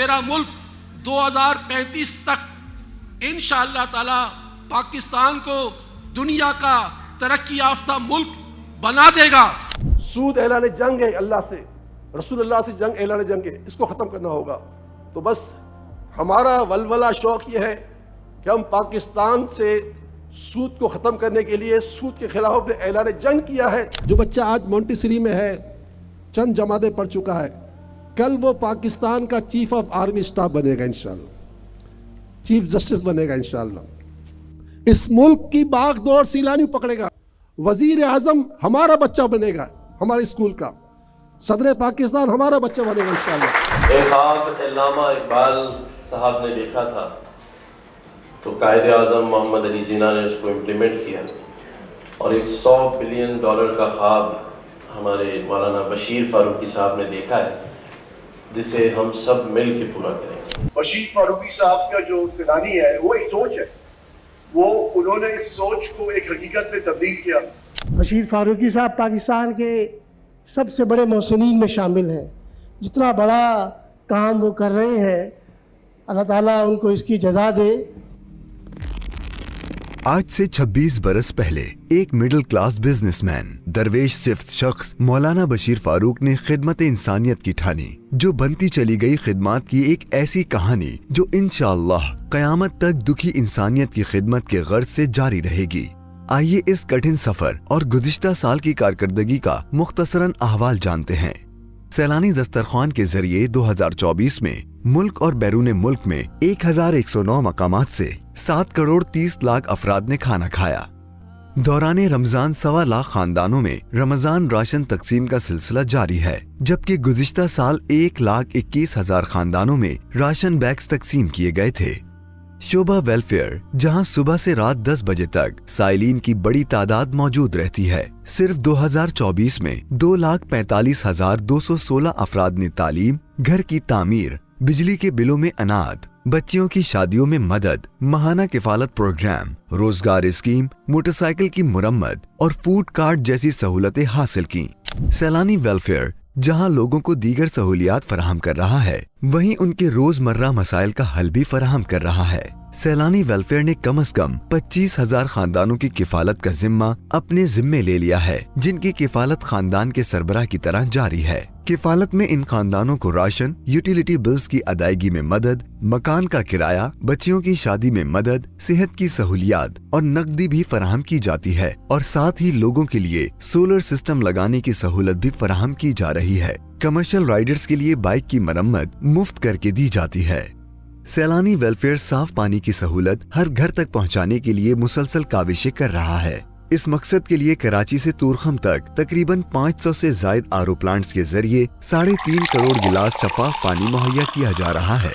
میرا ملک 2035 تک انشاءاللہ تعالی پاکستان کو دنیا کا ترقی یافتہ ملک بنا دے گا۔ سود اعلان جنگ ہے، اللہ سے، رسول اللہ سے جنگ، اعلان جنگ ہے، اس کو ختم کرنا ہوگا۔ تو بس ہمارا ولولہ شوق یہ ہے کہ ہم پاکستان سے سود کو ختم کرنے کے لیے سود کے خلاف اپنے اعلان جنگ کیا ہے۔ جو بچہ آج مونٹیسری میں ہے، چند جماعتیں پڑھ چکا ہے، کل وہ پاکستان کا چیف آف آرمی اسٹاف بنے گا انشاءاللہ، چیف جسٹس بنے گا انشاءاللہ، اس ملک کی باغ دوڑ سیلانی پکڑے گا، وزیر اعظم ہمارا بچہ بنے گا ہمارے اسکول کا، صدر پاکستان ہمارا بچہ بنے گا انشاءاللہ۔ ایک خواب علامہ اقبال صاحب نے دیکھا تھا تو قائد اعظم محمد علی جناح نے اس کو امپلیمنٹ کیا، اور ایک $100 بلین کا خواب ہمارے مولانا بشیر فاروقی صاحب نے دیکھا ہے، جسے ہم سب مل کے پورا کریں۔ بشیر فاروقی صاحب کا جو سیلانی ہے وہ ایک سوچ ہے، وہ انہوں نے اس سوچ کو ایک حقیقت میں تبدیل کیا۔ بشیر فاروقی صاحب پاکستان کے سب سے بڑے محسنین میں شامل ہیں، جتنا بڑا کام وہ کر رہے ہیں اللہ تعالیٰ ان کو اس کی جزا دے۔ آج سے 26 برس پہلے ایک مڈل کلاس بزنس مین درویش صفت شخص مولانا بشیر فاروق نے خدمت انسانیت کی ٹھانی، جو بنتی چلی گئی خدمات کی ایک ایسی کہانی جو انشاءاللہ قیامت تک دکھی انسانیت کی خدمت کے غرض سے جاری رہے گی۔ آئیے اس کٹھن سفر اور گزشتہ سال کی کارکردگی کا مختصراً احوال جانتے ہیں۔ سیلانی دسترخوان کے ذریعے 2024 میں ملک اور بیرون ملک میں 1109 مقامات سے 7 کروڑ 30 لاکھ افراد نے کھانا کھایا۔ دوران رمضان 1.25 لاکھ خاندانوں میں رمضان راشن تقسیم کا سلسلہ جاری ہے، جبکہ گزشتہ سال 1,21,000 خاندانوں میں راشن بیگز تقسیم کیے گئے تھے۔ شعبہ ویلفیئر، جہاں صبح سے رات 10 بجے تک سائلین کی بڑی تعداد موجود رہتی ہے، صرف 2024 میں 2,45,216 افراد نے تعلیم، گھر کی تعمیر، بجلی کے بلوں میں انعام، بچیوں کی شادیوں میں مدد، ماہانہ کفالت پروگرام، روزگار اسکیم، موٹر سائیکل کی مرمت اور فوڈ کارٹ جیسی سہولتیں حاصل کی۔ سیلانی ویلفیئر جہاں لوگوں کو دیگر سہولیات فراہم کر رہا ہے، وہیں ان کے روزمرہ مسائل کا حل بھی فراہم کر رہا ہے۔ سیلانی ویلفیئر نے کم از کم 25,000 خاندانوں کی کفالت کا ذمہ اپنے ذمے لے لیا ہے، جن کی کفالت خاندان کے سربراہ کی طرح جاری ہے۔ کفالت میں ان خاندانوں کو راشن، یوٹیلیٹی بلز کی ادائیگی میں مدد، مکان کا کرایہ، بچیوں کی شادی میں مدد، صحت کی سہولیات اور نقدی بھی فراہم کی جاتی ہے، اور ساتھ ہی لوگوں کے لیے سولر سسٹم لگانے کی سہولت بھی فراہم کی جا رہی ہے۔ کمرشل رائڈرز کے لیے بائک کی مرمت مفت کر کے دی جاتی ہے۔ سیلانی ویلفیئر صاف پانی کی سہولت ہر گھر تک پہنچانے کے لیے مسلسل کاوشیں کر رہا ہے۔ اس مقصد کے لیے کراچی سے تورخم تک تقریباً 500 سے زائد آرو پلانٹس کے ذریعے 3.5 کروڑ گلاس شفاف پانی مہیا کیا جا رہا ہے۔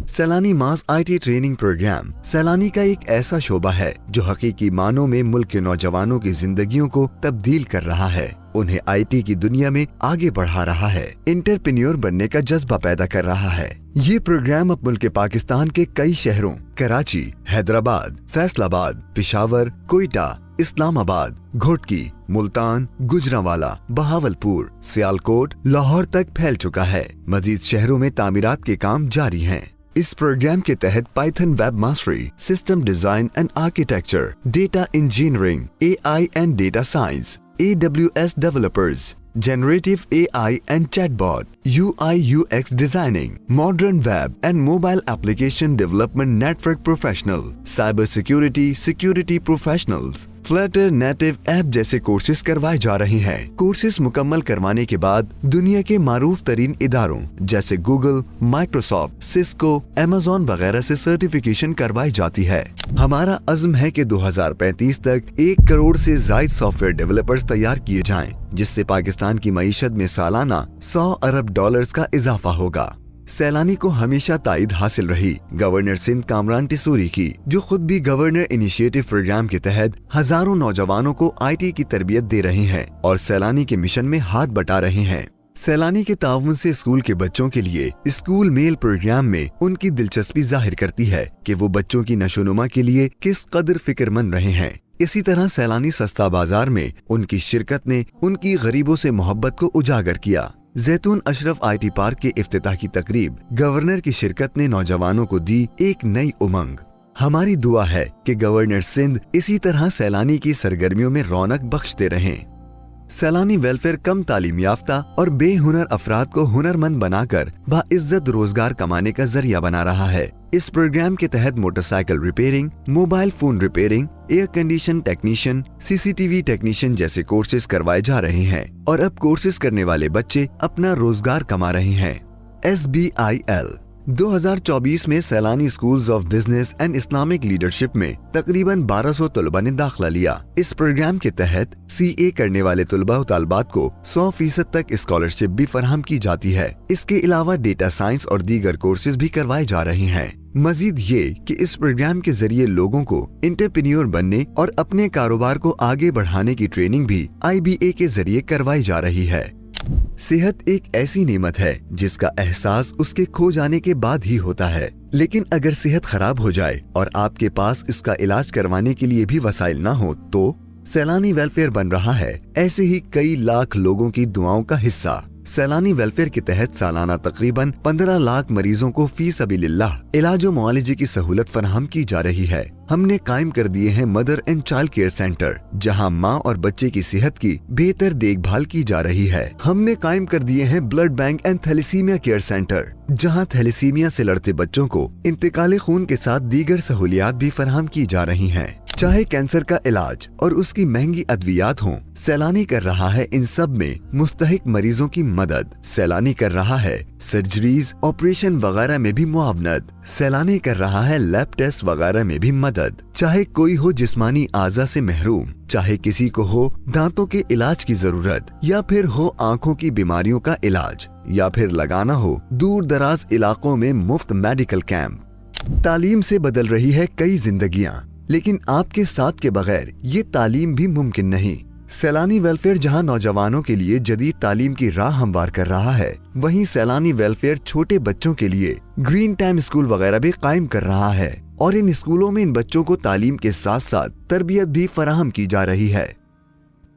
سیلانی ماس IT ٹریننگ پروگرام سیلانی کا ایک ایسا شعبہ ہے جو حقیقی معنوں میں ملک کے نوجوانوں کی زندگیوں کو تبدیل کر رہا ہے، انہیں IT کی دنیا میں آگے بڑھا رہا ہے، انٹرپرینیور بننے کا جذبہ پیدا کر رہا ہے۔ یہ پروگرام اب ملک پاکستان کے کئی شہروں کراچی، حیدرآباد، فیصل آباد، پشاور، کوئٹہ، اسلام آباد، گھوٹکی، ملتان، گجرانوالہ، بہاولپور، سیالکوٹ، لاہور تک پھیل چکا ہے۔ مزید شہروں میں تعمیرات کے کام جاری ہیں۔ اس پروگرام کے تحت Python web mastery, system design and architecture, data engineering, AI and data science, AWS developers, generative AI and chatbot, UI UX designing, modern web and mobile application development network professional, cyber security, security professionals, Flutter native app جیسے courses کروائے جا رہے ہیں۔ Courses مکمل کروانے کے بعد دنیا کے معروف ترین اداروں جیسے گوگل، مائکروسافٹ، سسکو، ایمیزون وغیرہ سے سرٹیفیکیشن کروائی جاتی ہے۔ ہمارا عزم ہے کہ 2035 تک 1 کروڑ سے زائد سافٹ ویئر ڈیولپرز تیار کیے جائیں، جس سے پاکستان کی معیشت میں سالانہ $100 ارب کا اضافہ ہوگا۔ سیلانی کو ہمیشہ تائید حاصل رہی گورنر سندھ کامران ٹیسوری کی، جو خود بھی گورنر انیشیٹو پروگرام کے تحت ہزاروں نوجوانوں کو IT کی تربیت دے رہے ہیں اور سیلانی کے مشن میں ہاتھ بٹا رہے ہیں۔ سیلانی کے تعاون سے اسکول کے بچوں کے لیے اسکول میل پروگرام میں ان کی دلچسپی ظاہر کرتی ہے کہ وہ بچوں کی نشوونما کے لیے کس قدر فکر مند رہے ہیں۔ اسی طرح سیلانی سستا بازار میں ان کی شرکت نے ان کی غریبوں سے محبت کو اجاگر کیا۔ जैतून अशरफ IT पार्क के इफ्तिताह की तकरीब गवर्नर की शिरकत ने नौजवानों को दी एक नई उमंग। हमारी दुआ है कि गवर्नर सिंध इसी तरह सैलानी की सरगर्मियों में रौनक बख्शते रहें। सैलानी वेलफेयर कम तालीम याफ्ता और बेहुनर अफराद को हुनरमंद बनाकर बाइज्जत रोजगार कमाने का जरिया बना रहा है। इस प्रोग्राम के तहत motorcycle repairing, mobile phone repairing, air condition technician, CCTV technician जैसे कोर्सेज करवाए जा रहे हैं और अब कोर्सेज करने वाले बच्चे अपना रोजगार कमा रहे हैं। SBIL 2024 में सैलानी schools of business and Islamic leadership में तकरीबन 1200 तलबा ने दाखिला लिया। इस प्रोग्राम के तहत CA करने वाले तलबा तालबात को 100% तक स्कॉलरशिप भी फराहम की जाती है। इसके अलावा डेटा साइंस और दीगर कोर्सेज भी करवाए जा रहे हैं। मजीद ये कि इस प्रोग्राम के जरिए लोगों को एंटरप्रेन्योर बनने और अपने कारोबार को आगे बढ़ाने की ट्रेनिंग भी IBA के जरिए करवाई जा रही है। सेहत एक ऐसी नेमत है जिसका एहसास उसके खो जाने के बाद ही होता है, लेकिन अगर सेहत खराब हो जाए और आपके पास इसका इलाज करवाने के लिए भी वसाइल ना हो तो सैलानी वेलफेयर बन रहा है ऐसे ही कई लाख लोगों की दुआओं का हिस्सा। सैलानी वेलफेयर के तहत सालाना तकरीबन 15 लाख मरीजों को फी सबीलिल्लाह इलाज और मुआलजे की सहूलत फराहम की जा रही है। हमने कायम कर दिए हैं mother and child care centre, जहां माँ और बच्चे की सेहत की बेहतर देखभाल की जा रही है। हमने कायम कर दिए हैं blood bank and thalassemia care centre, जहां थैलेसीमिया से लड़ते बच्चों को इंतकाली खून के साथ दीगर सहूलियात भी फराहम की जा रही हैं। चाहे कैंसर का इलाज और उसकी महंगी अद्वियात हों, सैलानी कर रहा है इन सब में मुस्तहिक मरीजों की मदद। सैलानी कर रहा है सर्जरीज, ऑपरेशन वगैरह में भी मुआवनत। सैलानी कर रहा है लैब टेस्ट वगैरह में भी मदद। चाहे कोई हो जिस्मानी आज़ा से महरूम, चाहे किसी को हो दांतों के इलाज की जरूरत, या फिर हो आंखों की बीमारियों का इलाज, या फिर लगाना हो दूर दराज इलाकों में मुफ्त मेडिकल कैंप। तालीम से बदल रही है कई जिंदगियां, लेकिन आपके साथ के बगैर ये तालीम भी मुमकिन नहीं। सैलानी वेलफेयर जहां नौजवानों के लिए जदीद तालीम की राह हमवार कर रहा है, वहीं सैलानी वेलफेयर छोटे बच्चों के लिए ग्रीन टाइम स्कूल वगैरह भी कायम कर रहा है और इन स्कूलों में इन बच्चों को तालीम के साथ साथ तरबियत भी फराहम की जा रही है।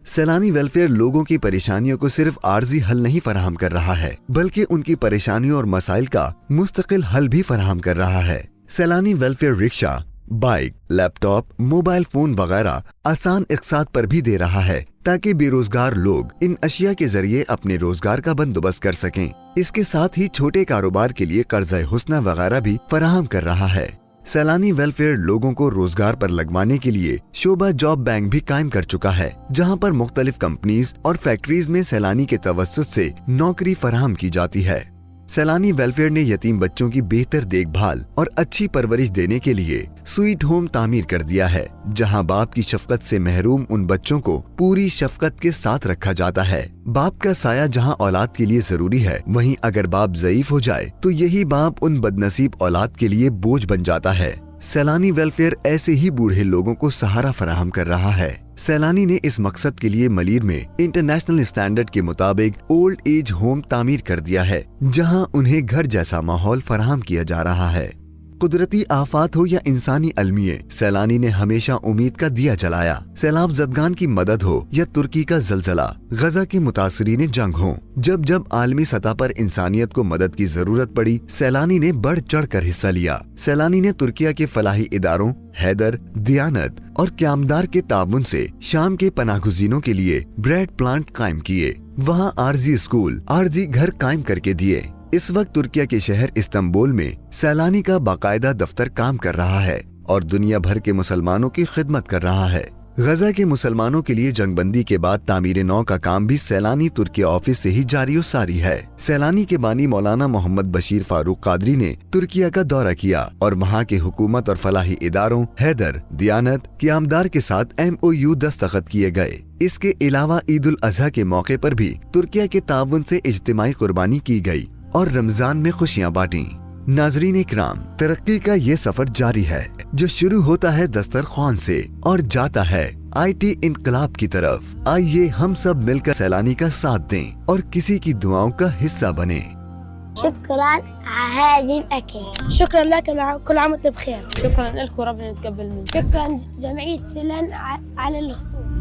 सैलानी वेलफेयर लोगों की परेशानियों को सिर्फ आर्जी हल नहीं फराहम कर रहा है, बल्कि उनकी परेशानियों और मसाइल का मुस्तकिल हल भी फराहम कर रहा है। सैलानी welfare rickshaw, bike, laptop, mobile phone वगैरह आसान इक़सात पर भी दे रहा है ताकि बेरोजगार लोग इन अशिया के जरिए अपने रोजगार का बंदोबस्त कर सकें। इसके साथ ही छोटे कारोबार के लिए कर्ज़े हुस्ना वगैरह भी फराहम कर रहा है। सैलानी वेलफेयर लोगों को रोजगार पर लगवाने के लिए शोभा जॉब बैंक भी कायम कर चुका है, जहां पर मुख्तलिफ कंपनीज और फैक्ट्रीज में सैलानी के तवस्सुत से नौकरी फराहम की जाती है। सैलानी वेलफेयर ने यतीम बच्चों की बेहतर देखभाल और अच्छी परवरिश देने के लिए स्वीट होम तामीर कर दिया है, जहां बाप की शफकत से महरूम उन बच्चों को पूरी शफकत के साथ रखा जाता है। बाप का साया जहां औलाद के लिए जरूरी है, वहीं अगर बाप ज़ईफ हो जाए तो यही बाप उन बदनसीब औलाद के लिए बोझ बन जाता है। सैलानी वेलफेयर ऐसे ही बूढ़े लोगों को सहारा फराहम कर रहा है। सैलानी ने इस मकसद के लिए मलीर में इंटरनेशनल स्टैंडर्ड के मुताबिक ओल्ड एज होम तामीर कर दिया है, जहां उन्हें घर जैसा माहौल फराहम किया जा रहा है। कुदरती आफात हो या इंसानी अलमिये, सैलानी ने हमेशा उम्मीद का दिया जलाया। सैलाब ज़दगान की मदद हो या तुर्की का ज़लज़ला, गजा के मुतासरीन जंग हो, जब जब आलमी सतह पर इंसानियत को मदद की जरूरत पड़ी, सैलानी ने बढ़ चढ़ कर हिस्सा लिया। सैलानी ने तुर्किया के फलाही इदारों हैदर, दियानत और क्यामदार के ताउन से शाम के पनाहगुज़ीनों के लिए ब्रेड प्लांट कायम किए। वहाँ आर्जी स्कूल, आर्जी घर कायम करके दिए। इस वक्त तुर्किया के शहर इस्तांबुल में सैलानी का बाकायदा दफ्तर काम कर रहा है और दुनिया भर के मुसलमानों की खिदमत कर रहा है। गजा के मुसलमानों के लिए जंगबंदी के बाद तामीर नौ का काम भी सैलानी तुर्किया ऑफिस से ही जारी सारी है। सैलानी के बानी मौलाना मोहम्मद बशीर फारूक कादरी ने तुर्किया का दौरा किया और वहाँ के हुकूमत और फलाही इदारों हैदर, दियानत, क्यामदार के साथ MOU दस्तखत किए गए। इसके अलावा ईद उल अजहा के मौके पर भी तुर्किया के ताउन से इज्तिमाई कुर्बानी की गई और रमजान में खुशियाँ बांटी। नाजरीन इकराम, तरक्की का ये सफर जारी है जो शुरू होता है दस्तरख्वान से और जाता है IT इनकलाब की तरफ। आइए हम सब मिलकर सैलानी का साथ दें और किसी की दुआओं का हिस्सा बने। شكرا على هذه الأكل. شكرا لك، كل عام وانت بخير. شكرا لكم، ربنا يتقبل منك. شكرا جمعية سلان على الخطوط.